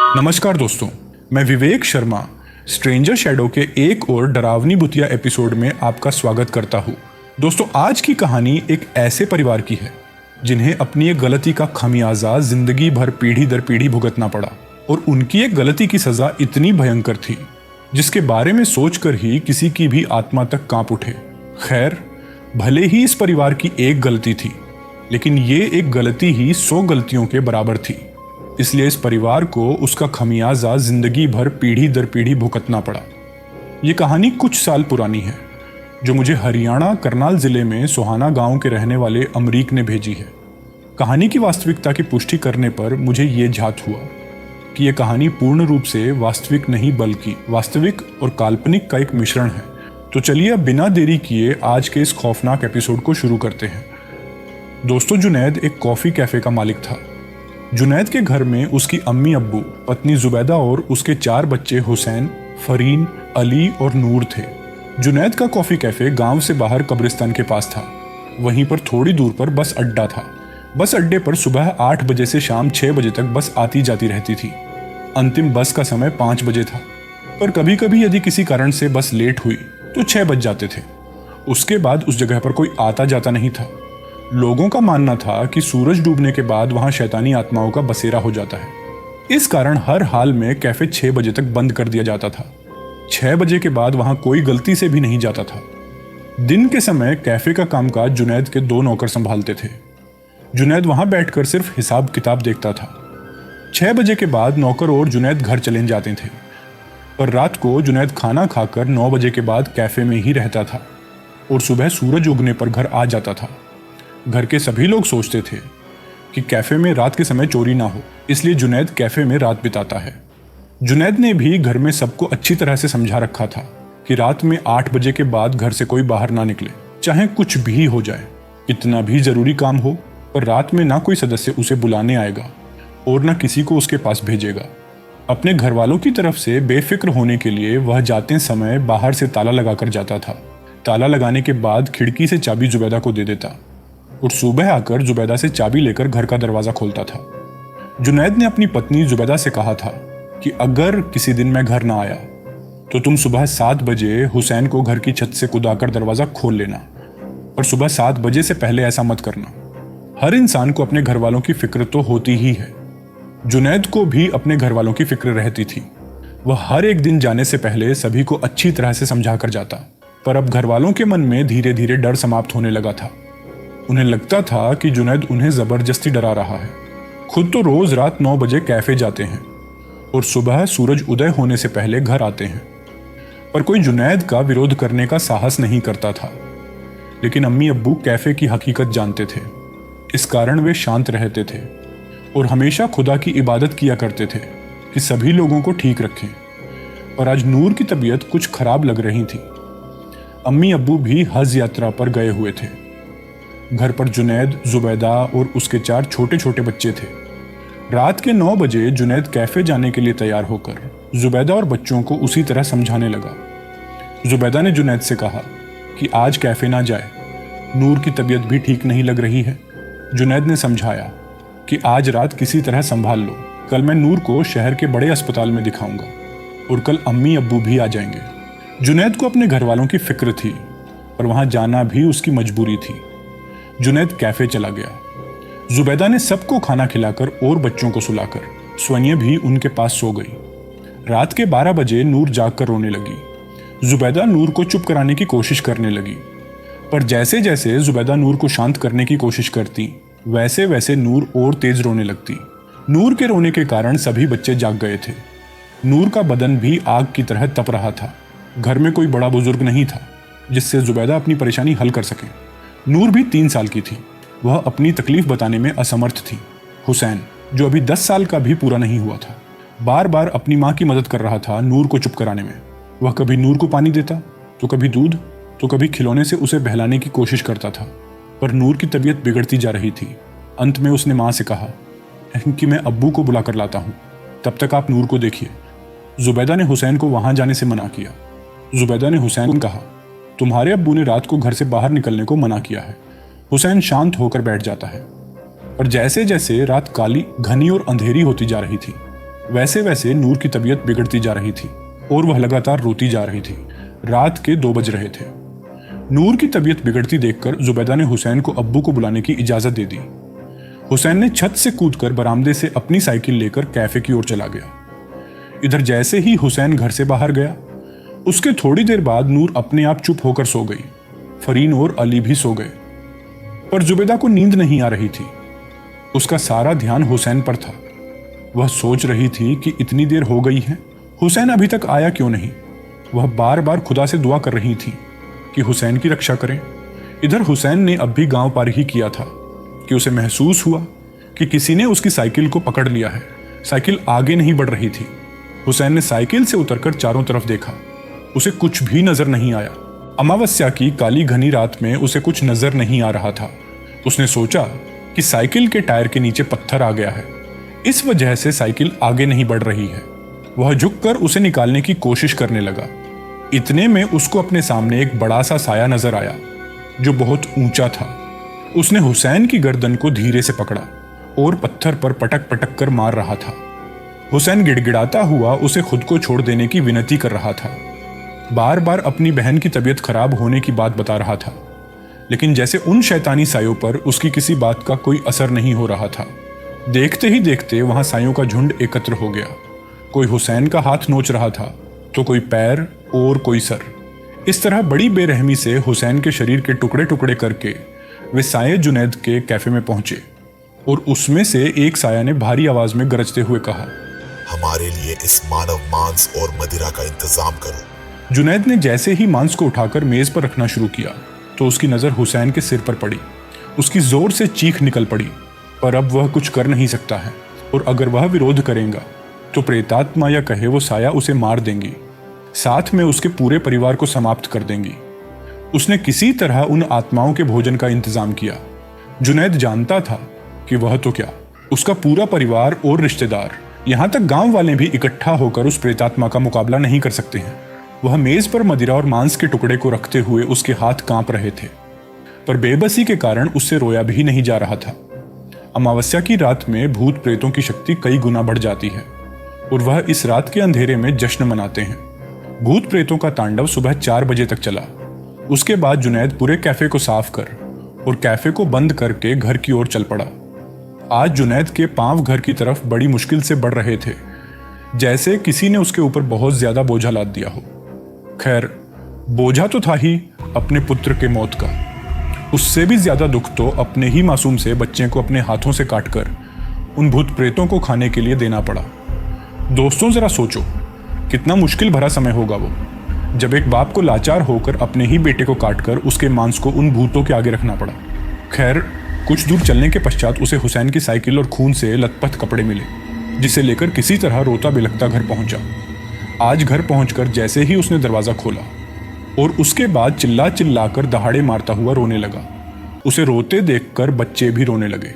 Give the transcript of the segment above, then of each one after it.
नमस्कार दोस्तों, मैं विवेक शर्मा स्ट्रेंजर शैडो के एक और डरावनी भूतिया एपिसोड में आपका स्वागत करता हूँ। दोस्तों, आज की कहानी एक ऐसे परिवार की है जिन्हें अपनी एक गलती का खमियाजा जिंदगी भर पीढ़ी दर पीढ़ी भुगतना पड़ा और उनकी एक गलती की सजा इतनी भयंकर थी जिसके बारे में सोचकर ही किसी की भी आत्मा तक कांप उठे। खैर, भले ही इस परिवार की एक गलती थी, लेकिन ये एक गलती ही 100 गलतियों के बराबर थी। इसलिए इस परिवार को उसका खमियाजा जिंदगी भर पीढ़ी दर पीढ़ी भुगतना पड़ा। ये कहानी कुछ साल पुरानी है, जो मुझे हरियाणा करनाल जिले में सोहाना गांव के रहने वाले अमरीक ने भेजी है। कहानी की वास्तविकता की पुष्टि करने पर मुझे ये झात हुआ कि यह कहानी पूर्ण रूप से वास्तविक नहीं बल्कि वास्तविक और काल्पनिक का एक मिश्रण है। तो चलिए अब बिना देरी किए आज के इस खौफनाक एपिसोड को शुरू करते हैं। दोस्तों, जुनैद एक कॉफ़ी कैफ़े का मालिक था। जुनैद के घर में उसकी अम्मी अब्बू, पत्नी जुबैदा और उसके 4 बच्चे हुसैन, फरीन, अली और नूर थे। जुनैद का कॉफ़ी कैफ़े गांव से बाहर कब्रिस्तान के पास था। वहीं पर थोड़ी दूर पर बस अड्डा था। बस अड्डे पर सुबह 8 बजे से शाम 6 बजे तक बस आती जाती रहती थी। अंतिम बस का समय 5 बजे था, पर कभी कभी यदि किसी कारण से बस लेट हुई तो 6 बज जाते थे। उसके बाद उस जगह पर कोई आता जाता नहीं था। लोगों का मानना था कि सूरज डूबने के बाद वहां शैतानी आत्माओं का बसेरा हो जाता है। इस कारण हर हाल में कैफे 6 बजे तक बंद कर दिया जाता था। 6 बजे के बाद वहां कोई गलती से भी नहीं जाता था। दिन के समय कैफे का कामकाज जुनैद के 2 नौकर संभालते थे। जुनैद वहां बैठकर सिर्फ हिसाब किताब देखता था। 6 बजे के बाद नौकर और जुनैद घर चले जाते थे, पर रात को जुनैद खाना खाकर 9 बजे के बाद कैफे में ही रहता था और सुबह सूरज उगने पर घर आ जाता था। घर के सभी लोग सोचते थे कि कैफे में रात के समय चोरी ना हो, इसलिए जुनैद कैफे में रात बिताता है। जुनैद ने भी घर में सबको अच्छी तरह से समझा रखा था कि रात में 8 बजे के बाद घर से कोई बाहर ना निकले, चाहे कुछ भी हो जाए, कितना भी जरूरी काम हो, पर रात में ना कोई सदस्य उसे बुलाने आएगा और ना किसी को उसके पास भेजेगा। अपने घर वालों की तरफ से बेफिक्र होने के लिए वह जाते समय बाहर से ताला लगाकर जाता था। ताला लगाने के बाद खिड़की से चाबी जुबैदा को दे देता और सुबह आकर जुबैदा से चाबी लेकर घर का दरवाजा खोलता था। जुनैद ने अपनी पत्नी जुबैदा से कहा था कि अगर किसी दिन मैं घर ना आया तो तुम सुबह 7 बजे हुसैन को घर की छत से कूदाकर दरवाजा खोल लेना, और सुबह 7 बजे से पहले ऐसा मत करना। हर इंसान को अपने घर वालों की फिक्र तो होती ही है। जुनैद को भी अपने घर वालों की फिक्र रहती थी। वह हर एक दिन जाने से पहले सभी को अच्छी तरह से समझा कर जाता, पर अब घर वालों के मन में धीरे धीरे डर समाप्त होने लगा था। उन्हें लगता था कि जुनैद उन्हें जबरदस्ती डरा रहा है। खुद तो रोज रात 9 बजे कैफे जाते हैं और सुबह सूरज उदय होने से पहले घर आते हैं, पर कोई जुनैद का विरोध करने का साहस नहीं करता था। लेकिन अम्मी अब्बू कैफे की हकीकत जानते थे, इस कारण वे शांत रहते थे और हमेशा खुदा की इबादत किया करते थे कि सभी लोगों को ठीक रखें। और आज नूर की तबीयत कुछ खराब लग रही थी। अम्मी अब्बू भी हज यात्रा पर गए हुए थे। घर पर जुनैद, जुबैदा और उसके 4 छोटे छोटे बच्चे थे। रात के 9 बजे जुनैद कैफे जाने के लिए तैयार होकर जुबैदा और बच्चों को उसी तरह समझाने लगा। जुबैदा ने जुनैद से कहा कि आज कैफे ना जाए, नूर की तबीयत भी ठीक नहीं लग रही है। जुनैद ने समझाया कि आज रात किसी तरह संभाल लो, कल मैं नूर को शहर के बड़े अस्पताल में दिखाऊंगा और कल अम्मी अब्बू भी आ जाएंगे। जुनैद को अपने घर वालों की फिक्र थी, पर वहां जाना भी उसकी मजबूरी थी। जुनैद कैफे चला गया। जुबैदा ने सबको खाना खिलाकर और बच्चों को सुलाकर स्वनिया भी उनके पास सो गई। रात के 12 बजे नूर जागकर रोने लगी। जुबैदा नूर को चुप कराने की कोशिश करने लगी, पर जैसे जैसे जुबैदा नूर को शांत करने की कोशिश करती, वैसे वैसे नूर और तेज रोने लगती। नूर के रोने के कारण सभी बच्चे जाग गए थे। नूर का बदन भी आग की तरह तप रहा था। घर में कोई बड़ा बुजुर्ग नहीं था जिससे जुबैदा अपनी परेशानी हल कर सके। नूर भी 3 साल की थी। वह अपनी तकलीफ बताने में असमर्थ थी। हुसैन, जो अभी 10 साल का भी पूरा नहीं हुआ था, बार बार अपनी माँ की मदद कर रहा था नूर को चुप कराने में। वह कभी नूर को पानी देता, तो कभी दूध, तो कभी खिलौने से उसे बहलाने की कोशिश करता था, पर नूर की तबीयत बिगड़ती जा रही थी। अंत में उसने माँ से कहा कि मैं अब्बू को बुला कर लाता हूँ, तब तक आप नूर को देखिए। जुबैदा ने हुसैन को वहाँ जाने से मना किया। जुबैदा ने हुसैन को कहा, तुम्हारे अब्बू ने रात को घर से बाहर निकलने को मना किया है। हुसैन शांत होकर बैठ जाता है, पर जैसे जैसे रात काली, घनी और अंधेरी होती जा रही थी, वैसे वैसे नूर की तबीयत बिगड़ती जा रही थी और वह लगातार रोती जा रही थी। रात के 2 बज रहे थे। नूर की तबीयत बिगड़ती देखकर जुबैदा ने हुसैन को अब्बू को बुलाने की इजाजत दे दी। हुसैन ने छत से कूदकर बरामदे से अपनी साइकिल लेकर कैफे की ओर चला गया। इधर जैसे ही हुसैन घर से बाहर गया, उसके थोड़ी देर बाद नूर अपने आप चुप होकर सो गई। फरीन और अली भी सो गए, पर जुबैदा को नींद नहीं आ रही थी। उसका सारा ध्यान हुसैन पर था। वह सोच रही थी कि इतनी देर हो गई है, हुसैन अभी तक आया क्यों नहीं। वह बार बार खुदा से दुआ कर रही थी कि हुसैन की रक्षा करें। इधर हुसैन ने अब भी गांव पार ही किया था कि उसे महसूस हुआ कि किसी ने उसकी साइकिल को पकड़ लिया है। साइकिल आगे नहीं बढ़ रही थी। हुसैन ने साइकिल से उतरकर चारों तरफ देखा। उसे कुछ भी नजर नहीं आया। अमावस्या की काली घनी रात में उसे कुछ नजर नहीं आ रहा था। उसने सोचा कि साइकिल के टायर के नीचे पत्थर आ गया है, इस वजह से साइकिल आगे नहीं बढ़ रही है। वह झुककर उसे निकालने की कोशिश करने लगा। इतने में उसको अपने सामने एक बड़ा सा साया नजर आया जो बहुत ऊंचा था। उसने हुसैन की गर्दन को धीरे से पकड़ा और पत्थर पर पटक पटक कर मार रहा था। हुसैन गिड़गिड़ाता हुआ उसे खुद को छोड़ देने की विनती कर रहा था। बार बार अपनी बहन की तबीयत खराब होने की बात बता रहा था, लेकिन जैसे उन शैतानी सायों पर उसकी किसी बात का कोई असर नहीं हो रहा था। देखते ही देखते वहां सायों का झुंड एकत्र हो गया। कोई हुसैन का हाथ नोच रहा था, तो कोई पैर और कोई सर। इस तरह बड़ी बेरहमी से हुसैन के शरीर के टुकड़े टुकड़े करके वे साये जुनैद के कैफे में पहुंचे और उसमें से एक साया ने भारी आवाज में गरजते हुए कहा, हमारे लिए इस मानव मांस और मदिरा का इंतजाम करो। जुनैद ने जैसे ही मांस को उठाकर मेज पर रखना शुरू किया तो उसकी नजर हुसैन के सिर पर पड़ी। उसकी जोर से चीख निकल पड़ी, पर अब वह कुछ कर नहीं सकता है, और अगर वह विरोध करेगा तो प्रेतात्मा या कहे वो साया उसे मार देंगी, साथ में उसके पूरे परिवार को समाप्त कर देंगी। उसने किसी तरह उन आत्माओं के भोजन का इंतजाम किया। जुनैद जानता था कि वह तो क्या, उसका पूरा परिवार और रिश्तेदार, यहाँ तक गांव वाले भी इकट्ठा होकर उस प्रेतात्मा का मुकाबला नहीं कर सकते हैं। वह मेज पर मदिरा और मांस के टुकड़े को रखते हुए उसके हाथ कांप रहे थे, पर बेबसी के कारण उससे रोया भी नहीं जा रहा था। अमावस्या की रात में भूत प्रेतों की शक्ति कई गुना बढ़ जाती है और वह इस रात के अंधेरे में जश्न मनाते हैं। भूत प्रेतों का तांडव सुबह 4 बजे तक चला। उसके बाद जुनैद पूरे कैफे को साफ कर और कैफे को बंद करके घर की ओर चल पड़ा। आज जुनैद के पांव घर की तरफ बड़ी मुश्किल से बढ़ रहे थे, जैसे किसी ने उसके ऊपर बहुत ज्यादा बोझा लाद दिया हो। खैर, बोझा तो था ही अपने पुत्र के मौत का, उससे भी ज्यादा दुख तो अपने ही मासूम से बच्चे को अपने हाथों से काटकर उन भूत प्रेतों को खाने के लिए देना पड़ा। दोस्तों, जरा सोचो कितना मुश्किल भरा समय होगा वो, जब एक बाप को लाचार होकर अपने ही बेटे को काटकर उसके मांस को उन भूतों के आगे रखना पड़ा। खैर, कुछ दूर चलने के पश्चात उसे हुसैन की साइकिल और खून से लथपथ कपड़े मिले, जिसे लेकर किसी तरह रोता बिलखता घर पहुंचा। आज घर पहुंचकर जैसे ही उसने दरवाजा खोला और उसके बाद चिल्ला चिल्लाकर दहाड़े मारता हुआ रोने लगा। उसे रोते देखकर बच्चे भी रोने लगे।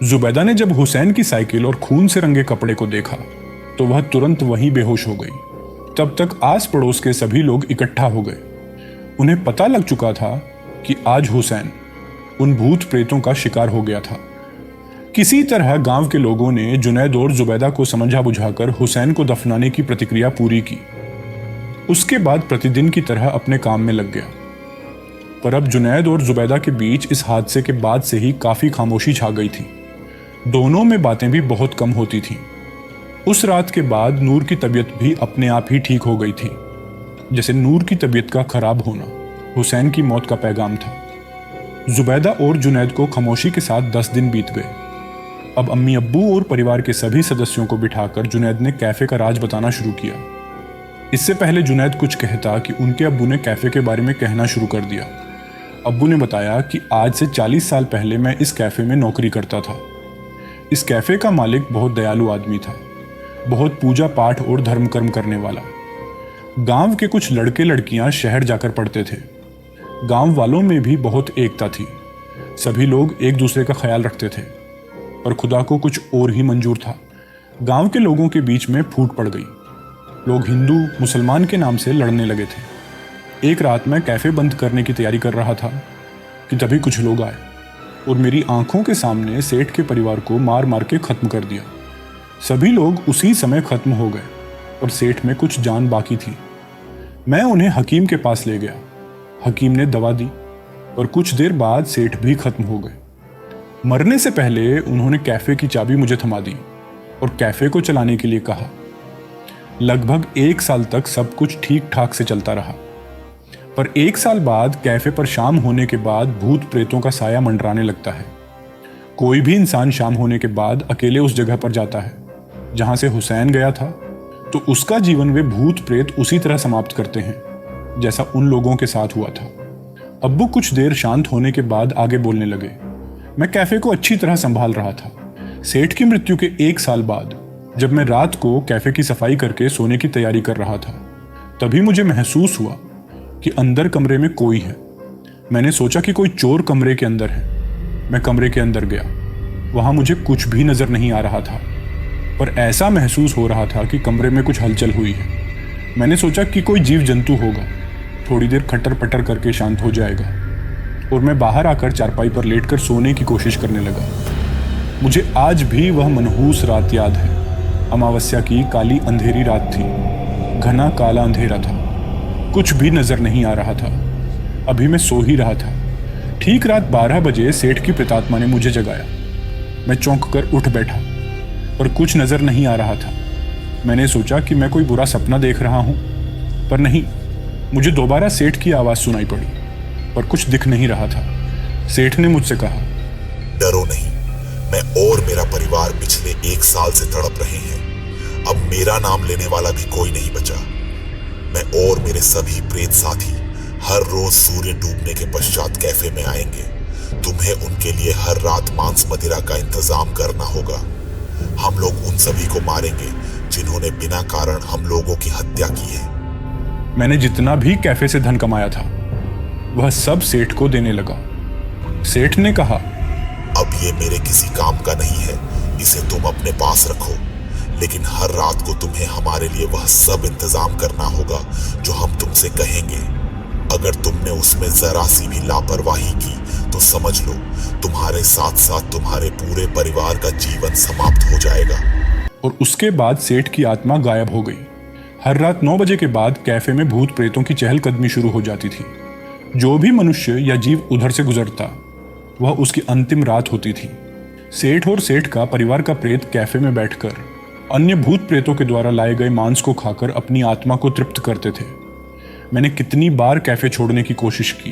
जुबैदा ने जब हुसैन की साइकिल और खून से रंगे कपड़े को देखा तो वह तुरंत वहीं बेहोश हो गई। तब तक आस पड़ोस के सभी लोग इकट्ठा हो गए। उन्हें पता लग चुका था कि आज हुसैन उन भूत प्रेतों का शिकार हो गया था। किसी तरह गांव के लोगों ने जुनैद और जुबैदा को समझा बुझाकर हुसैन को दफनाने की प्रतिक्रिया पूरी की। उसके बाद प्रतिदिन की तरह अपने काम में लग गया। पर अब जुनैद और जुबैदा के बीच इस हादसे के बाद से ही काफी खामोशी छा गई थी। दोनों में बातें भी बहुत कम होती थीं। उस रात के बाद नूर की तबीयत भी अपने आप ही ठीक हो गई थी, जैसे नूर की तबीयत का खराब होना हुसैन की मौत का पैगाम था। जुबैदा और जुनैद को खामोशी के साथ 10 दिन बीत गए। अब अम्मी अब्बू और परिवार के सभी सदस्यों को बिठाकर जुनैद ने कैफे का राज बताना शुरू किया। इससे पहले जुनैद कुछ कहता कि उनके अब्बू ने कैफे के बारे में कहना शुरू कर दिया। अब्बू ने बताया कि आज से 40 साल पहले मैं इस कैफे में नौकरी करता था। इस कैफे का मालिक बहुत दयालु आदमी था, बहुत पूजा पाठ और धर्म कर्म करने वाला। गांव के कुछ लड़के लड़कियां शहर जाकर पढ़ते थे। गांव वालों में भी बहुत एकता थी। सभी लोग एक दूसरे का ख्याल रखते थे, पर खुदा को कुछ और ही मंजूर था। गांव के लोगों के बीच में फूट पड़ गई। लोग हिंदू मुसलमान के नाम से लड़ने लगे थे। एक रात मैं कैफे बंद करने की तैयारी कर रहा था कि तभी कुछ लोग आए और मेरी आंखों के सामने सेठ के परिवार को मार मार के खत्म कर दिया। सभी लोग उसी समय खत्म हो गए और सेठ में कुछ जान बाकी थी। मैं उन्हें हकीम के पास ले गया। हकीम ने दवा दी और कुछ देर बाद सेठ भी खत्म हो गए। मरने से पहले उन्होंने कैफे की चाबी मुझे थमा दी और कैफे को चलाने के लिए कहा। लगभग 1 साल तक सब कुछ ठीक ठाक से चलता रहा, पर 1 साल बाद कैफे पर शाम होने के बाद भूत प्रेतों का साया मंडराने लगता है। कोई भी इंसान शाम होने के बाद अकेले उस जगह पर जाता है जहां से हुसैन गया था, तो उसका जीवन वे भूत प्रेत उसी तरह समाप्त करते हैं जैसा उन लोगों के साथ हुआ था। अब्बू कुछ देर शांत होने के बाद आगे बोलने लगे। मैं कैफे को अच्छी तरह संभाल रहा था। सेठ की मृत्यु के 1 साल बाद जब मैं रात को कैफे की सफाई करके सोने की तैयारी कर रहा था, तभी मुझे महसूस हुआ कि अंदर कमरे में कोई है। मैंने सोचा कि कोई चोर कमरे के अंदर है। मैं कमरे के अंदर गया। वहां मुझे कुछ भी नजर नहीं आ रहा था, पर ऐसा महसूस हो रहा था कि कमरे में कुछ हलचल हुई है। मैंने सोचा कि कोई जीव जंतु होगा, थोड़ी देर खटर पटर करके शांत हो जाएगा, और मैं बाहर आकर चारपाई पर लेटकर सोने की कोशिश करने लगा। मुझे आज भी वह मनहूस रात याद है। अमावस्या की काली अंधेरी रात थी। घना काला अंधेरा था, कुछ भी नजर नहीं आ रहा था। अभी मैं सो ही रहा था। ठीक रात 12 बजे सेठ की प्रेतात्मा ने मुझे जगाया। मैं चौंक कर उठ बैठा, पर कुछ नजर नहीं आ रहा था। मैंने सोचा कि मैं कोई बुरा सपना देख रहा हूं, पर नहीं। मुझे दोबारा सेठ की आवाज सुनाई पड़ी, पर कुछ दिख नहीं रहा था। सेठ ने मुझसे कहा, डरो नहीं, मैं और मेरा परिवार पिछले 1 साल से तड़प रहे हैं। अब मेरा नाम लेने वाला भी कोई नहीं बचा। मैं और मेरे सभी प्रेत साथी हर रोज सूर्य डूबने के पश्चात कैफे में आएंगे। तुम्हें उनके लिए हर रात मांस मदिरा का इंतजाम करना होगा। हम लोग उन सभी को मारेंगे जिन्होंने बिना कारण हम लोगों की हत्या की है। मैंने जितना भी कैफे से धन कमाया था वह सब सेठ को देने लगा। सेठ ने कहा, अब ये मेरे किसी काम का नहीं है, इसे तुम अपने पास रखो, लेकिन हर रात को तुम्हें हमारे लिए वह सब इंतजाम करना होगा जो हम तुमसे कहेंगे। अगर तुमने उसमें जरा सी भी लापरवाही की तो समझ लो तुम्हारे साथ साथ तुम्हारे पूरे परिवार का जीवन समाप्त हो जाएगा। और उसके बाद सेठ की आत्मा गायब हो गई। हर रात 9 बजे के बाद कैफे में भूत प्रेतों की चहलकदमी शुरू हो जाती थी। जो भी मनुष्य या जीव उधर से गुजरता वह उसकी अंतिम रात होती थी। सेठ और सेठ का परिवार का प्रेत कैफे में बैठकर अन्य भूत प्रेतों के द्वारा लाए गए मांस को खाकर अपनी आत्मा को तृप्त करते थे। मैंने कितनी बार कैफे छोड़ने की कोशिश की,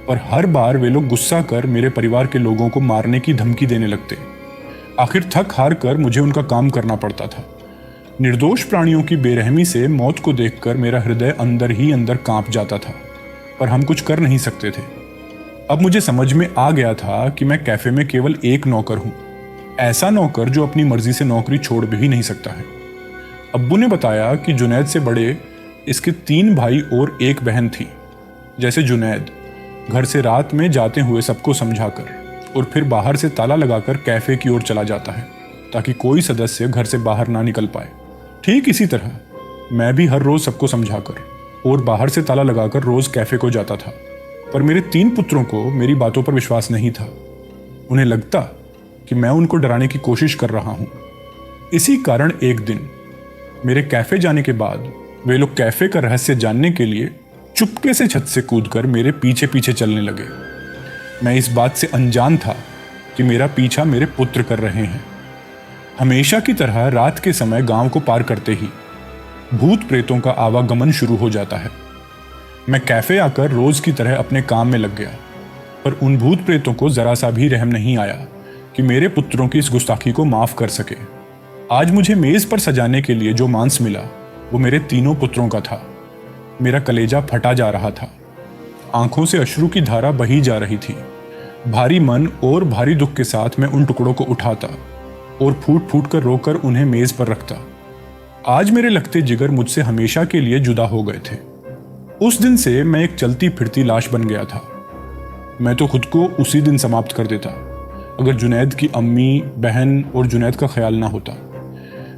पर हर बार वे लोग गुस्सा कर मेरे परिवार के लोगों को मारने की धमकी देने लगते। आखिर थक हार कर मुझे उनका काम करना पड़ता था। निर्दोष प्राणियों की बेरहमी से मौत को देखकर मेरा हृदय अंदर ही अंदर कांप जाता था, पर हम कुछ कर नहीं सकते थे। अब मुझे समझ में आ गया था कि मैं कैफे में केवल एक नौकर हूं, ऐसा नौकर जो अपनी मर्जी से नौकरी छोड़ भी नहीं सकता है। अब्बू ने बताया कि जुनैद से बड़े इसके 3 भाई और 1 बहन थी। जैसे जुनैद घर से रात में जाते हुए सबको समझाकर और फिर बाहर से ताला लगाकर कैफे की ओर चला जाता है ताकि कोई सदस्य घर से बाहर ना निकल पाए, ठीक इसी तरह मैं भी हर रोज सबको समझाकर और बाहर से ताला लगाकर रोज कैफे को जाता था। पर मेरे 3 पुत्रों को मेरी बातों पर विश्वास नहीं था। उन्हें लगता कि मैं उनको डराने की कोशिश कर रहा हूं। इसी कारण एक दिन मेरे कैफे जाने के बाद वे लोग कैफे का रहस्य जानने के लिए चुपके से छत से कूदकर मेरे पीछे पीछे चलने लगे। मैं इस बात से अनजान था कि मेरा पीछा मेरे पुत्र कर रहे हैं। हमेशा की तरह रात के समय गांव को पार करते ही भूत प्रेतों का आवागमन शुरू हो जाता है। मैं कैफे आकर रोज की तरह अपने काम में लग गया, पर उन भूत प्रेतों को जरा सा भी रहम नहीं आया कि मेरे पुत्रों की इस गुस्ताखी को माफ कर सके। आज मुझे मेज पर सजाने के लिए जो मांस मिला वो मेरे 3 पुत्रों का था। मेरा कलेजा फटा जा रहा था, आंखों से अश्रु की धारा बही जा रही थी। भारी मन और भारी दुख के साथ मैं उन टुकड़ों को उठाता और फूट फूट कर रोकर उन्हें मेज पर रखता। आज मेरे लगते जिगर मुझसे हमेशा के लिए जुदा हो गए थे। उस दिन से मैं एक चलती फिरती लाश बन गया था। मैं तो खुद को उसी दिन समाप्त कर देता अगर जुनैद की अम्मी, बहन और जुनैद का ख्याल ना होता।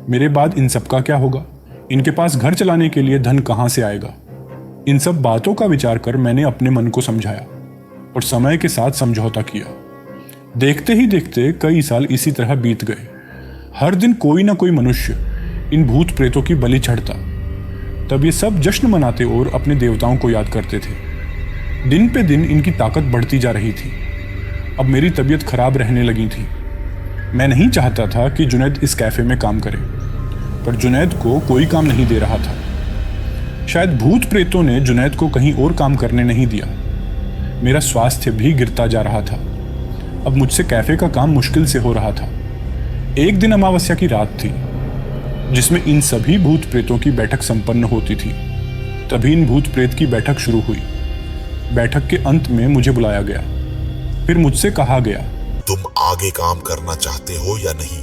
मेरे बाद इन सब का क्या होगा? इनके पास घर चलाने के लिए धन कहां से आएगा? इन सब बातों का विचार कर मैंने अपने मन को समझाया और समय के साथ समझौता किया। देखते ही देखते कई साल इसी तरह बीत गए। हर दिन कोई ना कोई मनुष्य इन भूत प्रेतों की बलि चढ़ता। तब ये सब जश्न मनाते और अपने देवताओं को याद करते थे। दिन पे दिन इनकी ताकत बढ़ती जा रही थी। अब मेरी तबीयत खराब रहने लगी थी। मैं नहीं चाहता था कि जुनैद इस कैफे में काम करे, पर जुनैद को कोई काम नहीं दे रहा था। शायद भूत प्रेतों ने जुनैद को कहीं और काम करने नहीं दिया। मेरा स्वास्थ्य भी गिरता जा रहा था। अब मुझसे कैफे का काम मुश्किल से हो रहा था। एक दिन अमावस्या की रात थी, जिसमें इन सभी भूत प्रेतों की बैठक संपन्न होती थी। तभी इन भूत प्रेत की बैठक शुरू हुई। बैठक के अंत में मुझे बुलाया गया। फिर मुझसे कहा गया, तुम आगे काम करना चाहते हो या नहीं?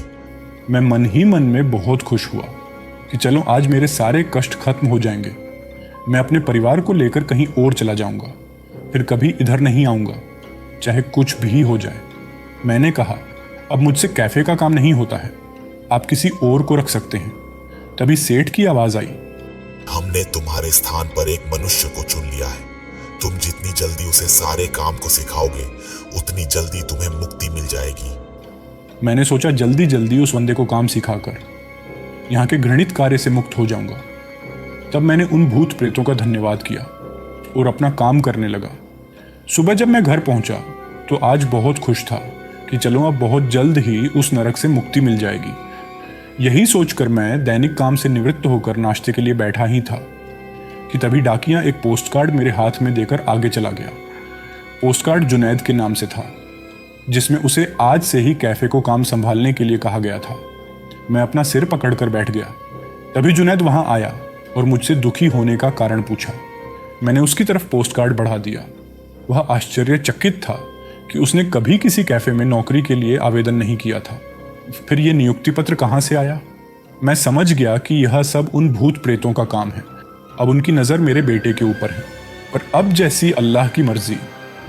मैं मन ही मन में बहुत खुश हुआ कि चलो आज मेरे सारे कष्ट खत्म हो जाएंगे। मैं अपने परिवार को लेकर कहीं और चला जाऊंगा, फिर कभी इधर नहीं आऊंगा, चाहे कुछ भी हो जाए। मैंने कहा, अब मुझसे कैफे का काम नहीं होता है, आप किसी और को रख सकते हैं। तभी सेठ की आवाज आई, हमने तुम्हारे स्थान पर एक मनुष्य को चुन लिया है। तुम जितनी जल्दी उसे सारे काम को सिखाओगे, उतनी जल्दी तुम्हें मुक्ति मिल जाएगी। मैंने सोचा जल्दी जल्दी उस बंदे को काम सिखाकर यहाँ के घृणित कार्य से मुक्त हो जाऊंगा। तब मैंने उन भूत प्रेतों का धन्यवाद किया और अपना काम करने लगा। सुबह जब मैं घर पहुंचा तो आज बहुत खुश था कि चलो अब बहुत जल्द ही उस नरक से मुक्ति मिल जाएगी। यही सोचकर मैं दैनिक काम से निवृत्त होकर नाश्ते के लिए बैठा ही था कि तभी डाकिया एक पोस्ट कार्ड मेरे हाथ में देकर आगे चला गया। पोस्ट कार्ड जुनैद के नाम से था, जिसमें उसे आज से ही कैफे को काम संभालने के लिए कहा गया था। मैं अपना सिर पकड़कर बैठ गया। तभी जुनैद वहां आया और मुझसे दुखी होने का कारण पूछा। मैंने उसकी तरफ पोस्ट कार्ड बढ़ा दिया। वह आश्चर्यचकित था कि उसने कभी किसी कैफे में नौकरी के लिए आवेदन नहीं किया था। फिर यह नियुक्ति पत्र कहाँ से आया? मैं समझ गया कि यह सब उन भूत प्रेतों का काम है। अब उनकी नज़र मेरे बेटे के ऊपर है। पर अब जैसी अल्लाह की मर्जी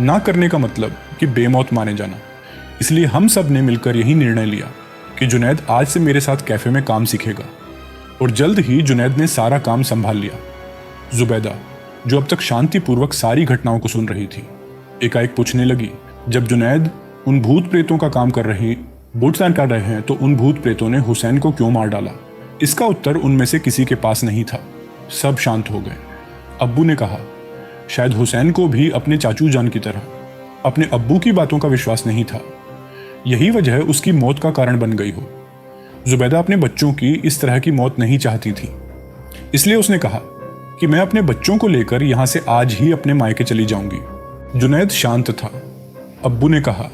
ना करने का मतलब कि बेमौत मारे जाना। इसलिए हम सब ने मिलकर यही निर्णय लिया कि जुनैद आज से मेरे साथ कैफे में काम सीखेगा। और जल्द ही जुनैद ने सारा काम संभाल लिया। जुबैदा, जो अब तक शांतिपूर्वक सारी घटनाओं को सुन रही थी, एकाएक पूछने लगी, जब जुनैद उन भूत प्रेतों का काम कर रहे हैं तो उन भूत प्रेतों ने हुसैन को क्यों मार डाला? इसका उत्तर उनमें से किसी के पास नहीं था। सब शांत हो गए। अब्बू ने कहा, शायद हुसैन को भी अपने चाचू जान की तरह अपने अब्बू की बातों का विश्वास नहीं था। यही वजह उसकी मौत का कारण बन गई हो। जुबैदा अपने बच्चों की इस तरह की मौत नहीं चाहती थी, इसलिए उसने कहा कि मैं अपने बच्चों को लेकर यहां से आज ही अपने मायके चली जाऊंगी। जुनैद शांत था। अब्बू ने कहा,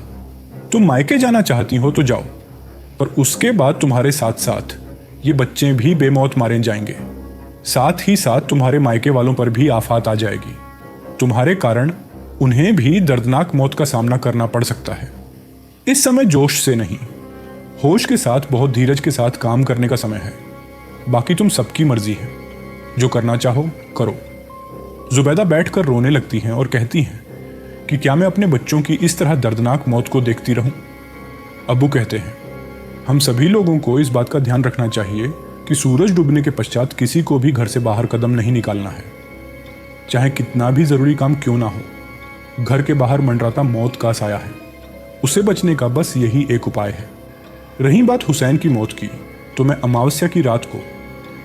तुम मायके जाना चाहती हो तो जाओ, पर उसके बाद तुम्हारे साथ साथ ये बच्चे भी बेमौत मारे जाएंगे। साथ ही साथ तुम्हारे मायके वालों पर भी आफत आ जाएगी। तुम्हारे कारण उन्हें भी दर्दनाक मौत का सामना करना पड़ सकता है। इस समय जोश से नहीं, होश के साथ बहुत धीरज के साथ काम करने का समय है। बाकी तुम सबकी मर्जी है, जो करना चाहो करो। जुबैदा बैठकर रोने लगती हैं और कहती हैं कि क्या मैं अपने बच्चों की इस तरह दर्दनाक मौत को देखती रहूं? अब्बू कहते हैं, हम सभी लोगों को इस बात का ध्यान रखना चाहिए कि सूरज डूबने के पश्चात किसी को भी घर से बाहर कदम नहीं निकालना है, चाहे कितना भी जरूरी काम क्यों ना हो। घर के बाहर मंडराता मौत का साया है, उसे बचने का बस यही एक उपाय है। रही बात हुसैन की मौत की, तो मैं अमावस्या की रात को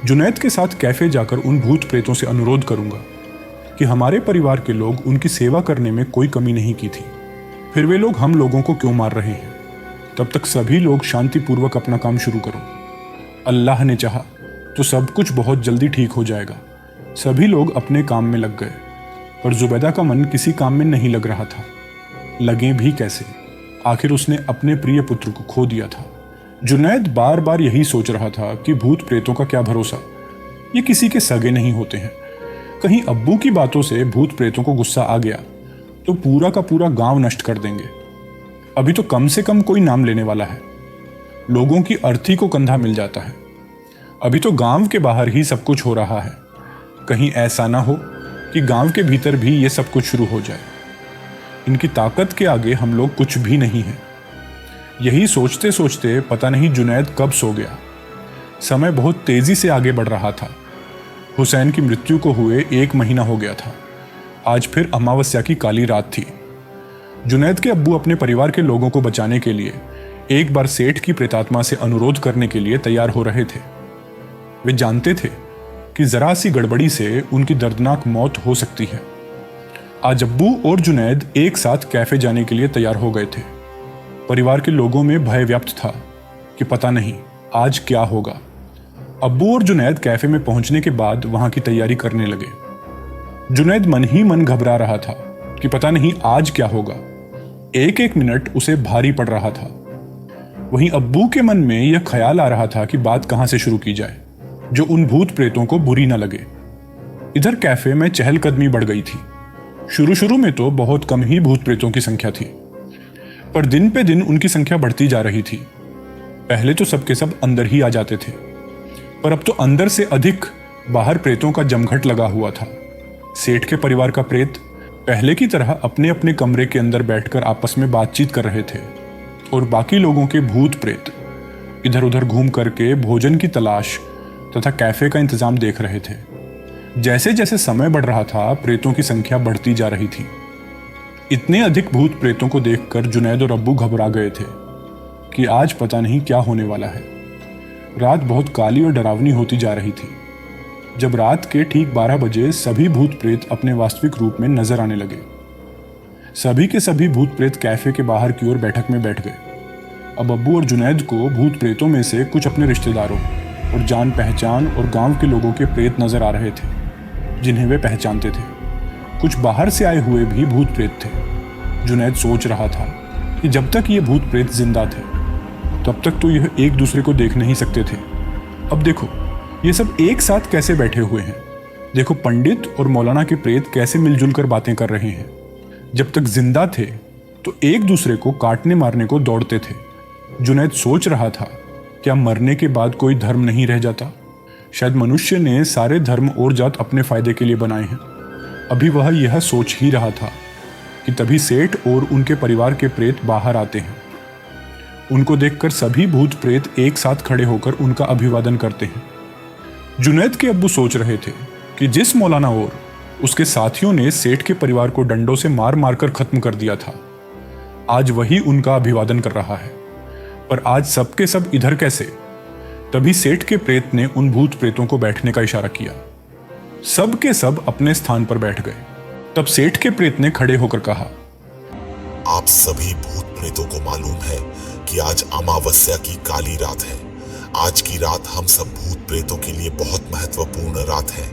जुनैद के साथ कैफे जाकर उन भूत प्रेतों से अनुरोध करूंगा कि हमारे परिवार के लोग उनकी सेवा करने में कोई कमी नहीं की थी, फिर वे लोग हम लोगों को क्यों मार रहे हैं? तब तक सभी लोग शांतिपूर्वक अपना काम शुरू करो। अल्लाह ने चाहा तो सब कुछ बहुत जल्दी ठीक हो जाएगा। सभी लोग अपने काम में लग गए, पर जुबैदा का मन किसी काम में नहीं लग रहा था। लगे भी कैसे? आखिर उसने अपने प्रिय पुत्र को खो दिया था। जुनैद बार बार यही सोच रहा था कि भूत प्रेतों का क्या भरोसा, ये किसी के सगे नहीं होते हैं। कहीं अब्बू की बातों से भूत प्रेतों को गुस्सा आ गया तो पूरा का पूरा गांव नष्ट कर देंगे। अभी तो कम से कम कोई नाम लेने वाला है, लोगों की अर्थी को कंधा मिल जाता है। अभी तो गांव के बाहर ही सब कुछ हो रहा है, कहीं ऐसा ना हो कि गांव के भीतर भी ये सब कुछ शुरू हो जाए। इनकी ताकत के आगे हम लोग कुछ भी नहीं हैं। यही सोचते सोचते पता नहीं जुनैद कब सो गया। समय बहुत तेजी से आगे बढ़ रहा था। हुसैन की मृत्यु को हुए 1 महीना हो गया था। आज फिर अमावस्या की काली रात थी। जुनैद के अब्बू अपने परिवार के लोगों को बचाने के लिए एक बार सेठ की प्रेतात्मा से अनुरोध करने के लिए तैयार हो रहे थे। वे जानते थे कि जरा सी गड़बड़ी से उनकी दर्दनाक मौत हो सकती है। आज अब्बू और जुनैद एक साथ कैफे जाने के लिए तैयार हो गए थे। परिवार के लोगों में भय व्याप्त था कि पता नहीं आज क्या होगा। अब्बू और जुनैद कैफे में पहुंचने के बाद वहां की तैयारी करने लगे। जुनैद मन ही मन घबरा रहा था कि पता नहीं आज क्या होगा। एक एक मिनट उसे भारी पड़ रहा था। वहीं अब्बू के मन में यह ख्याल आ रहा था कि बात कहां से शुरू की जाए जो उन भूत प्रेतों को बुरी न लगे। इधर कैफे में चहलकदमी बढ़ गई थी। शुरू में तो बहुत कम ही भूत प्रेतों की संख्या थी, पर दिन पे दिन उनकी संख्या बढ़ती जा रही थी। पहले तो सबके सब अंदर ही आ जाते थे, पर अब तो अंदर से अधिक बाहर प्रेतों का जमघट लगा हुआ था। सेठ के परिवार का प्रेत पहले की तरह अपने अपने कमरे के अंदर बैठकर आपस में बातचीत कर रहे थे और बाकी लोगों के भूत प्रेत इधर उधर घूम करके भोजन की तलाश तथा कैफे का इंतजाम देख रहे थे। जैसे जैसे समय बढ़ रहा था, प्रेतों की संख्या बढ़ती जा रही थी। इतने अधिक भूत प्रेतों को देखकर जुनैद और अब्बू घबरा गए थे कि आज पता नहीं क्या होने वाला है। रात बहुत काली और डरावनी होती जा रही थी। जब रात के ठीक 12 बजे सभी भूत प्रेत अपने वास्तविक रूप में नजर आने लगे। सभी के सभी भूत प्रेत कैफे के बाहर की ओर बैठक में बैठ गए। अब अब्बू और जुनैद को भूत प्रेतों में से कुछ अपने रिश्तेदारों और जान पहचान और गांव के लोगों के प्रेत नजर आ रहे थे जिन्हें वे पहचानते थे। कुछ बाहर से आए हुए भी भूत प्रेत थे। जुनैद सोच रहा था कि जब तक ये भूत प्रेत जिंदा थे तब तक तो यह एक दूसरे को देख नहीं सकते थे। अब देखो ये सब एक साथ कैसे बैठे हुए हैं। देखो पंडित और मौलाना के प्रेत कैसे मिलजुल कर बातें कर रहे हैं। जब तक जिंदा थे तो एक दूसरे को काटने मारने को दौड़ते थे। जुनैद सोच रहा था क्या मरने के बाद कोई धर्म नहीं रह जाता। शायद मनुष्य ने सारे धर्म और जात अपने फायदे के लिए बनाए हैं। अभी वह यह सोच ही रहा था कि तभी सेठ और उनके परिवार के प्रेत बाहर आते हैं। उनको देखकर सभी भूत प्रेत एक साथ खड़े होकर उनका अभिवादन करते हैं। जुनैद के अब्बू सोच रहे थे कि जिस मौलाना और उसके साथियों ने सेठ के परिवार को डंडों से मार मार कर खत्म कर दिया था, आज वही उनका अभिवादन कर रहा है। पर आज सबके सब इधर कैसे? तभी सेठ के प्रेत ने उन भूत प्रेतों को बैठने का इशारा किया। सब के सब अपने स्थान पर बैठ गए। तब सेठ के प्रेत ने खड़े होकर कहा, आप सभी भूत प्रेतों को मालूम है कि आज अमावस्या की काली रात है। आज की रात हम सब भूत प्रेतों के लिए बहुत महत्वपूर्ण रात है।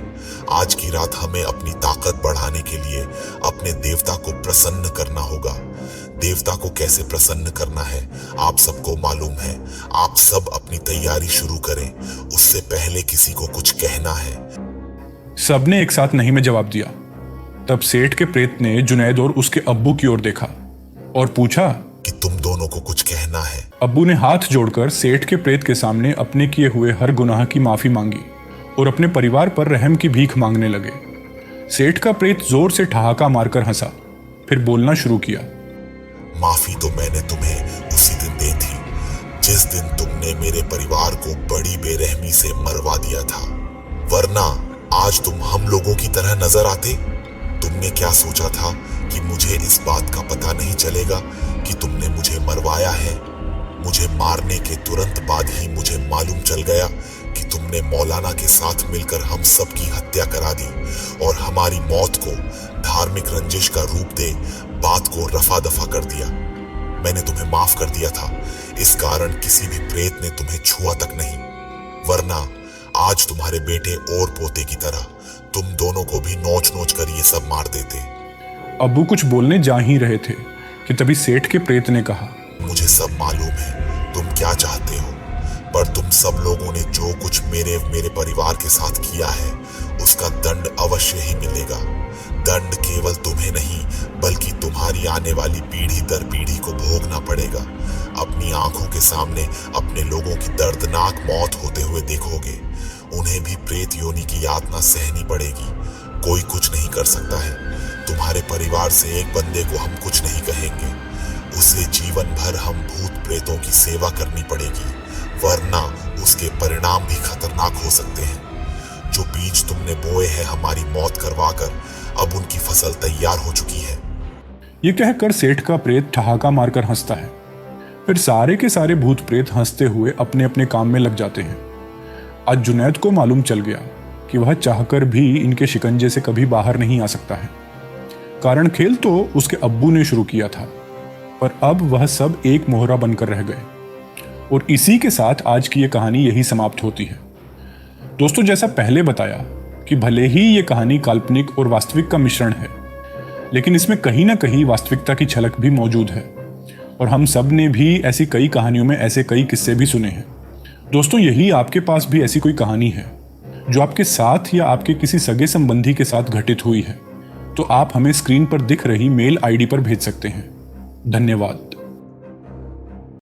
आज की रात हमें अपनी ताकत बढ़ाने के लिए अपने देवता को प्रसन्न करना होगा। देवता को कैसे प्रसन्न करना है आप सबको मालूम है। आप सब अपनी तैयारी शुरू करें, उससे पहले किसी को कुछ कहना है। सबने एक साथ नहीं में जवाब दिया। तब सेठ के प्रेत ने जुनैद और उसके अब्बू की ओर देखा और पूछा कि तुम दोनों को कुछ कहना है। अब्बू ने हाथ जोड़कर सेठ के प्रेत के सामने अपने किए हुए हर गुनाह की माफी मांगी और अपने परिवार पर रहम की भीख मांगने लगे। सेठ का प्रेत जोर से ठहाका मारकर हंसा, फिर बोलना शुरू किया। माफी तो मैंने तुम्हें उसी दिन दी थी जिस दिन तुमने मेरे परिवार को बड़ी बेरहमी से मरवा दिया था, वरना आज तुम हम लोगों की तरह नजर आते। तुमने क्या सोचा था कि मुझे इस बात का पता नहीं चलेगा कि तुमने मुझे मरवाया है? मुझे मारने के तुरंत बाद ही मुझे मालूम चल गया कि तुमने मौलाना के साथ मिलकर हम सब की हत्या करा दी और हमारी मौत को धार्मिक रंजिश का रूप दे बात को रफा दफा कर दिया। मैंने तुम्हें माफ कर दिया था, इस कारण किसी भी प्रेत ने तुम्हें छुआ तक नहीं, वरना आज तुम्हारे बेटे और पोते की तरह तुम दोनों को भी नोच नोच कर ये सब मार देते। अब्बू कुछ बोलने जा ही रहे थे कि तभी सेठ के प्रेत ने कहा, मुझे सब मालूम है तुम क्या चाहते हो, पर तुम सब लोगों ने जो कुछ मेरे परिवार के साथ किया है उसका दंड अवश्य ही मिलेगा। दंड केवल तुम्हें नहीं बल्कि तुम्हारी आने वाली पीढ़ी दर पीढ़ी को भोगना पड़ेगा। अपनी आंखों के सामने अपने लोगों की दर्दनाक मौत होते हुए देखोगे। उन्हें भी प्रेत योनि की यातना सहनी पड़ेगी। कोई कुछ नहीं कर सकता है। तुम्हारे परिवार से एक बंदे को हम कुछ नहीं कहेंगे, उसे जीवन भर हम भूत प्रेतों की सेवा करनी पड़ेगी, वरना उसके परिणाम भी खतरनाक हो सकते हैं। जो बीज तुमने बोए हैं हमारी मौत करवाकर अब उनकी फसल तैयार हो चुकी है। ये कहकर सेठ का प्रेत ठहाका मारकर हंसता है। फिर सारे के सारे भूत प्रेत हंसते हुए अपने अपने काम में लग जाते हैं। आज जुनैद को मालूम चल गया कि वह चाहकर भी इनके शिकंजे से कभी बाहर नहीं आ सकता है। कारण खेल तो उसके अब्बू ने शुरू किया था, पर अब वह सब एक मोहरा बनकर रह गए। और इसी के साथ आज की ये कहानी यही समाप्त होती है। दोस्तों, जैसा पहले बताया कि भले ही ये कहानी काल्पनिक और वास्तविक का मिश्रण है, लेकिन इसमें कहीं ना कहीं वास्तविकता की झलक भी मौजूद है। और हम सब ने भी ऐसी कई कहानियों में ऐसे कई किस्से भी सुने हैं। दोस्तों, यही आपके पास भी ऐसी कोई कहानी है जो आपके साथ या आपके किसी सगे संबंधी के साथ घटित हुई है, तो आप हमें स्क्रीन पर दिख रही मेल आईडी पर भेज सकते हैं। धन्यवाद।